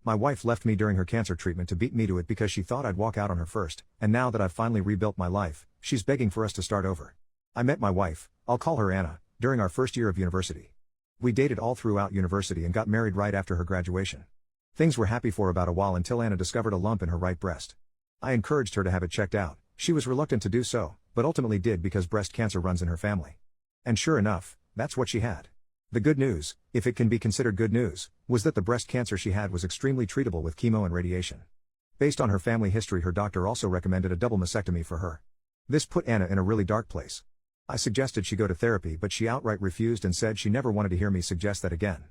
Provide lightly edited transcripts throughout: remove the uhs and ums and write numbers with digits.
My wife left me during her cancer treatment to beat me to it because she thought I'd walk out on her first, and now that I've finally rebuilt my life, she's begging for us to start over. I met my wife, I'll call her Anna, during our first year of university. We dated all throughout university and got married right after her graduation. Things were happy for about a while until Anna discovered a lump in her right breast. I encouraged her to have it checked out. She was reluctant to do so, but ultimately did because breast cancer runs in her family. And sure enough, that's what she had. The good news, if it can be considered good news, was that the breast cancer she had was extremely treatable with chemo and radiation. Based on her family history, her doctor also recommended a double mastectomy for her. This put Anna in a really dark place. I suggested she go to therapy, but she outright refused and said she never wanted to hear me suggest that again.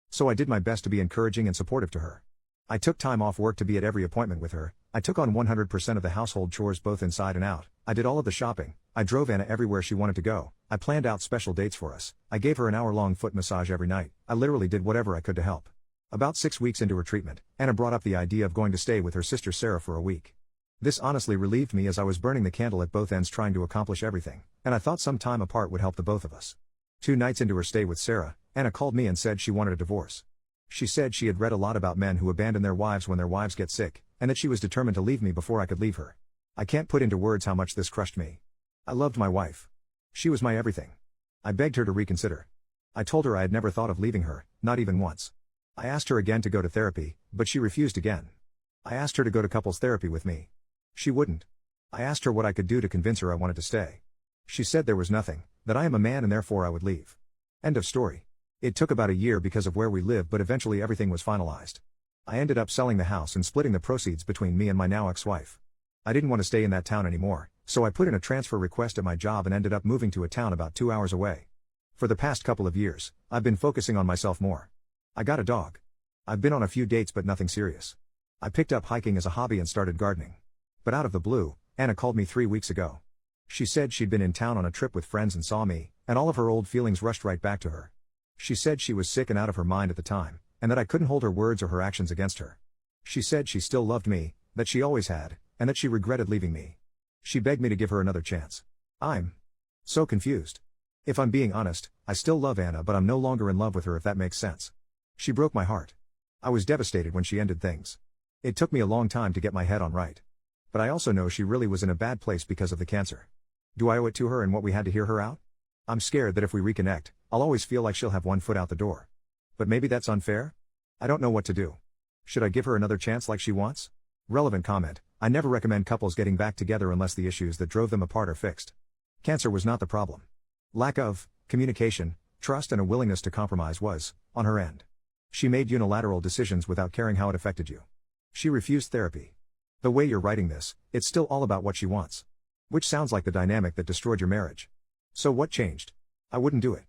So I did my best to be encouraging and supportive to her. I took time off work to be at every appointment with her. I took on 100% of the household chores both inside and out. I did all of the shopping. I drove Anna everywhere she wanted to go. I planned out special dates for us. I gave her an hour-long foot massage every night. I literally did whatever I could to help. About 6 weeks into her treatment, Anna brought up the idea of going to stay with her sister Sarah for a week. This honestly relieved me as I was burning the candle at both ends trying to accomplish everything, and I thought some time apart would help the both of us. 2 nights into her stay with Sarah, Anna called me and said she wanted a divorce. She said she had read a lot about men who abandon their wives when their wives get sick, and that she was determined to leave me before I could leave her. I can't put into words how much this crushed me. I loved my wife. She was my everything. I begged her to reconsider. I told her I had never thought of leaving her, not even once. I asked her again to go to therapy, but she refused again. I asked her to go to couples therapy with me. She wouldn't. I asked her what I could do to convince her I wanted to stay. She said there was nothing, that I am a man and therefore I would leave. End of story. It took about a year because of where we lived, but eventually everything was finalized. I ended up selling the house and splitting the proceeds between me and my now ex-wife. I didn't want to stay in that town anymore, so I put in a transfer request at my job and ended up moving to a town about 2 hours away. For the past couple of years, I've been focusing on myself more. I got a dog. I've been on a few dates but nothing serious. I picked up hiking as a hobby and started gardening. But out of the blue, Anna called me 3 weeks ago. She said she'd been in town on a trip with friends and saw me, and all of her old feelings rushed right back to her. She said she was sick and out of her mind at the time, and that I couldn't hold her words or her actions against her. She said she still loved me, that she always had, and that she regretted leaving me. She begged me to give her another chance. I'm so confused. If I'm being honest, I still love Anna, but I'm no longer in love with her, if that makes sense. She broke my heart. I was devastated when she ended things. It took me a long time to get my head on right. But I also know she really was in a bad place because of the cancer. Do I owe it to her and what we had to hear her out? I'm scared that if we reconnect, I'll always feel like she'll have one foot out the door. But maybe that's unfair? I don't know what to do. Should I give her another chance like she wants? Relevant comment: I never recommend couples getting back together unless the issues that drove them apart are fixed. Cancer was not the problem. Lack of communication, trust and a willingness to compromise was, on her end. She made unilateral decisions without caring how it affected you. She refused therapy. The way you're writing this, it's still all about what she wants. Which sounds like the dynamic that destroyed your marriage. So what changed? I wouldn't do it.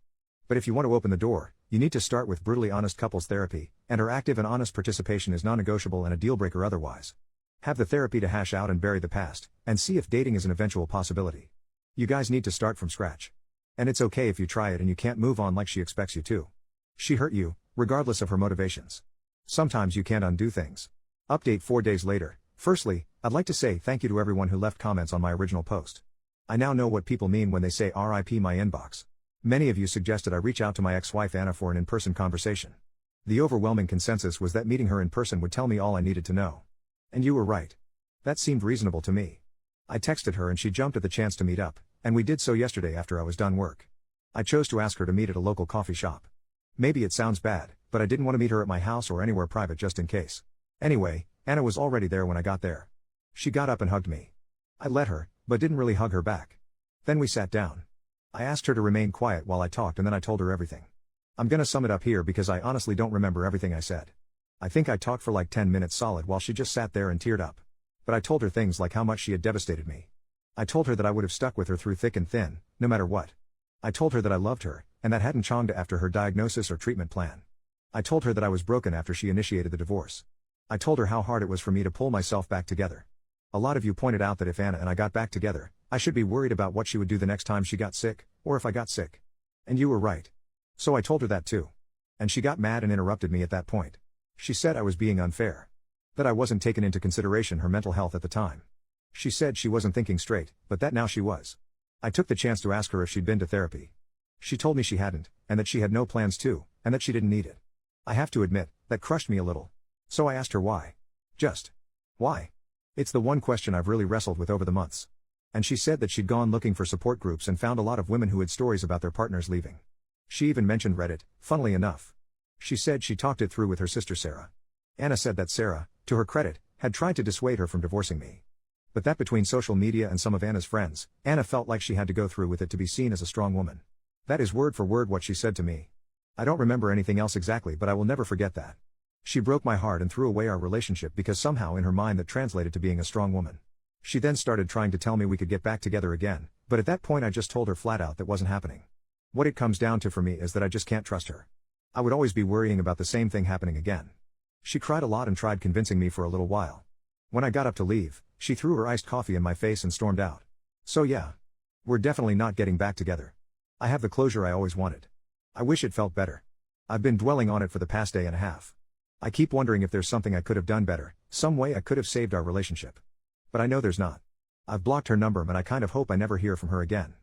But if you want to open the door, you need to start with brutally honest couples therapy, and her active and honest participation is non-negotiable and a deal-breaker otherwise. Have the therapy to hash out and bury the past, and see if dating is an eventual possibility. You guys need to start from scratch. And it's okay if you try it and you can't move on like she expects you to. She hurt you, regardless of her motivations. Sometimes you can't undo things. Update 4 days later. Firstly, I'd like to say thank you to everyone who left comments on my original post. I now know what people mean when they say RIP my inbox. Many of you suggested I reach out to my ex-wife Anna for an in-person conversation. The overwhelming consensus was that meeting her in person would tell me all I needed to know. And you were right. That seemed reasonable to me. I texted her and she jumped at the chance to meet up, and we did so yesterday after I was done work. I chose to ask her to meet at a local coffee shop. Maybe it sounds bad, but I didn't want to meet her at my house or anywhere private just in case. Anyway, Anna was already there when I got there. She got up and hugged me. I let her, but didn't really hug her back. Then we sat down. I asked her to remain quiet while I talked and then I told her everything. I'm gonna sum it up here because I honestly don't remember everything I said. I think I talked for like 10 minutes solid while she just sat there and teared up. But I told her things like how much she had devastated me. I told her that I would have stuck with her through thick and thin, no matter what. I told her that I loved her, and that hadn't changed after her diagnosis or treatment plan. I told her that I was broken after she initiated the divorce. I told her how hard it was for me to pull myself back together. A lot of you pointed out that if Anna and I got back together, I should be worried about what she would do the next time she got sick, or if I got sick. And you were right. So I told her that too. And she got mad and interrupted me at that point. She said I was being unfair. That I wasn't taking into consideration her mental health at the time. She said she wasn't thinking straight, but that now she was. I took the chance to ask her if she'd been to therapy. She told me she hadn't, and that she had no plans to, and that she didn't need it. I have to admit, that crushed me a little. So I asked her why. Just. Why? It's the one question I've really wrestled with over the months. And she said that she'd gone looking for support groups and found a lot of women who had stories about their partners leaving. She even mentioned Reddit, funnily enough. She said she talked it through with her sister Sarah. Anna said that Sarah, to her credit, had tried to dissuade her from divorcing me. But that between social media and some of Anna's friends, Anna felt like she had to go through with it to be seen as a strong woman. That is word for word what she said to me. I don't remember anything else exactly, but I will never forget that. She broke my heart and threw away our relationship because somehow in her mind that translated to being a strong woman. She then started trying to tell me we could get back together again, but at that point I just told her flat out that wasn't happening. What it comes down to for me is that I just can't trust her. I would always be worrying about the same thing happening again. She cried a lot and tried convincing me for a little while. When I got up to leave, she threw her iced coffee in my face and stormed out. So yeah. We're definitely not getting back together. I have the closure I always wanted. I wish it felt better. I've been dwelling on it for the past day and a half. I keep wondering if there's something I could have done better, some way I could have saved our relationship. But I know there's not. I've blocked her number and I kind of hope I never hear from her again.